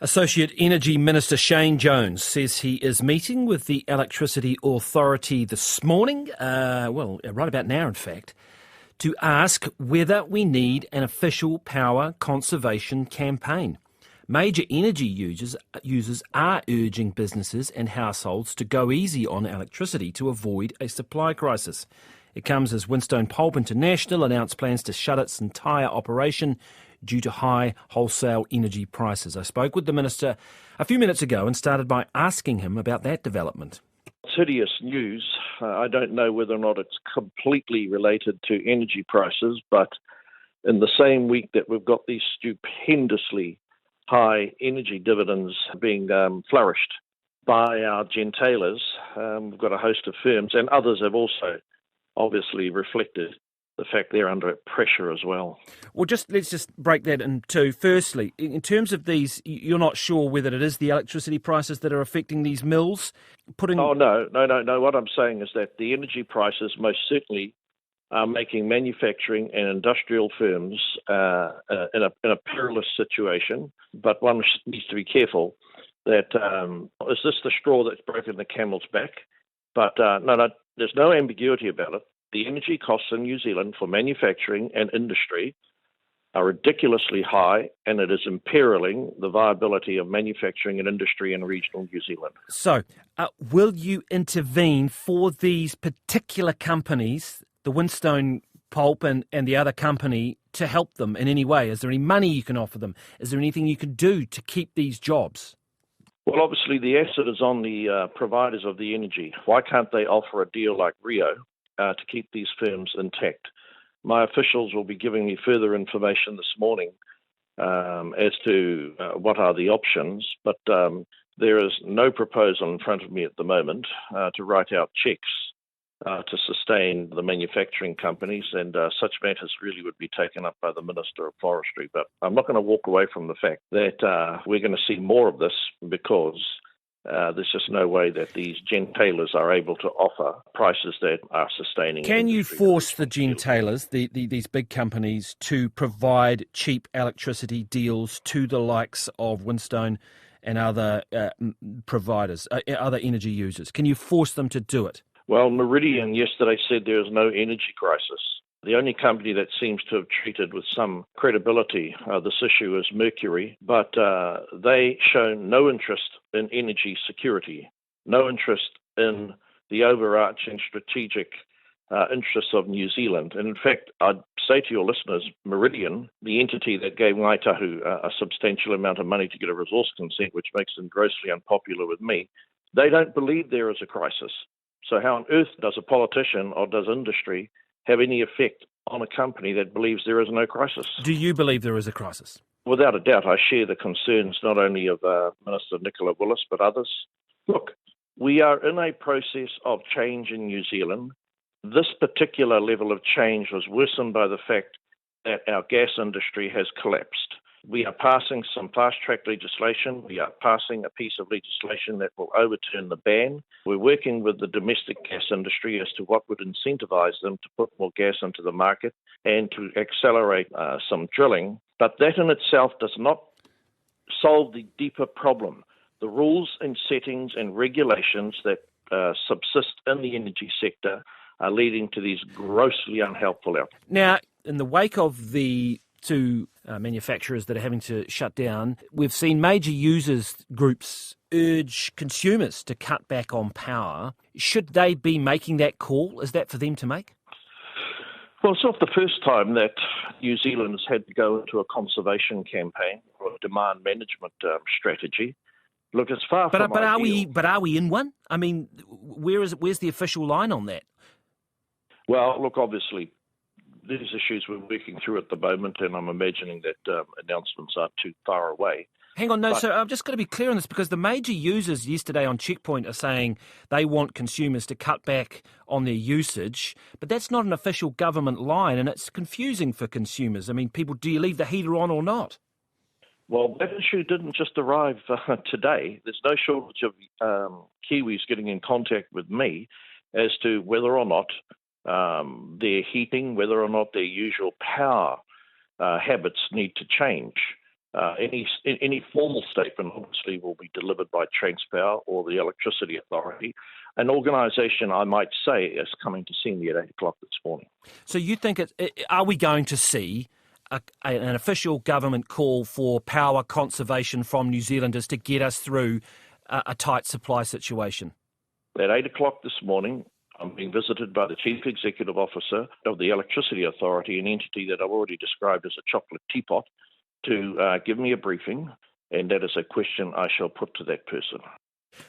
Associate Energy Minister Shane Jones says he is meeting with the Electricity Authority this morning, right about now in fact, to ask whether we need an official power conservation campaign. Major energy users are urging businesses and households to go easy on electricity to avoid a supply crisis. It comes as Winstone Pulp International announced plans to shut its entire operation due to high wholesale energy prices. I spoke with the Minister a few minutes ago and started by asking him about that development. It's hideous news. I don't know whether or not it's completely related to energy prices, but in the same week that we've got these stupendously high energy dividends being flourished by our gentailers, we've got a host of firms, and others have also obviously reflected the fact they're under pressure as well. Well, let's just break that in two. Firstly, in terms of these, you're not sure whether it is the electricity prices that are affecting these mills? Oh, no. What I'm saying is that the energy prices most certainly are making manufacturing and industrial firms in a perilous situation. But one needs to be careful that is this the straw that's broken the camel's back? But no, there's no ambiguity about it. The energy costs in New Zealand for manufacturing and industry are ridiculously high, and it is imperiling the viability of manufacturing and industry in regional New Zealand. So, will you intervene for these particular companies, the Winstone Pulp and the other company, to help them in any way? Is there any money you can offer them? Is there anything you can do to keep these jobs? Well, obviously the asset is on the providers of the energy. Why can't they offer a deal like Rio to keep these firms intact? My officials will be giving me further information this morning as to what are the options, but there is no proposal in front of me at the moment to write out cheques to sustain the manufacturing companies, and such matters really would be taken up by the Minister of Forestry. But I'm not going to walk away from the fact that we're going to see more of this because there's just no way that these gentailers are able to offer prices that are sustaining. Can you force the gentailers, these big companies, to provide cheap electricity deals to the likes of Winstone and other providers, other energy users? Can you force them to do it? Well, Meridian yesterday said there is no energy crisis. The only company that seems to have treated with some credibility this issue is Mercury, but they show no interest in energy security, no interest in the overarching strategic interests of New Zealand. And in fact, I'd say to your listeners, Meridian, the entity that gave Ngaitahu a substantial amount of money to get a resource consent, which makes them grossly unpopular with me, they don't believe there is a crisis. So how on earth does a politician or does industry have any effect on a company that believes there is no crisis? Do you believe there is a crisis? Without a doubt, I share the concerns not only of Minister Nicola Willis, but others. Look, we are in a process of change in New Zealand. This particular level of change was worsened by the fact that our gas industry has collapsed. We are passing some fast-track legislation. We are passing a piece of legislation that will overturn the ban. We're working with the domestic gas industry as to what would incentivize them to put more gas into the market and to accelerate some drilling. But that in itself does not solve the deeper problem. The rules and settings and regulations that subsist in the energy sector are leading to these grossly unhelpful outcomes. Now, in the wake of the two manufacturers that are having to shut down, we've seen major users groups urge consumers to cut back on power. Should they be making that call? Is that for them to make? Well, it's not the first time that New Zealand has had to go into a conservation campaign or a demand management strategy. Look, it's far from ideal. But are we in one? I mean, where's the official line on that? Well, look, obviously, these issues we're working through at the moment, and I'm imagining that announcements aren't too far away. Hang on, no, so I'm just going to be clear on this, because the major users yesterday on Checkpoint are saying they want consumers to cut back on their usage, but that's not an official government line, and it's confusing for consumers. I mean, people, do you leave the heater on or not? Well, that issue didn't just arrive today. There's no shortage of Kiwis getting in contact with me as to whether or not their heating, whether or not their usual power habits need to change. Any formal statement obviously will be delivered by Transpower or the Electricity Authority. An organisation, I might say, is coming to see me at 8 o'clock this morning. So you think are we going to see an official government call for power conservation from New Zealanders to get us through a tight supply situation? At 8 o'clock this morning, I'm being visited by the Chief Executive Officer of the Electricity Authority, an entity that I've already described as a chocolate teapot, to give me a briefing, and that is a question I shall put to that person.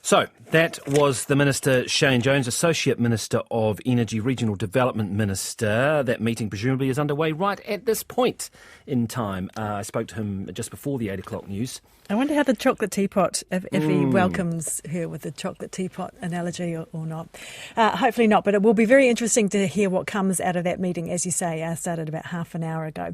So that was the Minister Shane Jones, Associate Minister of Energy, Regional Development Minister. That meeting presumably is underway right at this point in time. I spoke to him just before the 8 o'clock news. I wonder how the chocolate teapot, if he welcomes her with the chocolate teapot analogy or not. Hopefully not, but it will be very interesting to hear what comes out of that meeting, as you say, started about half an hour ago.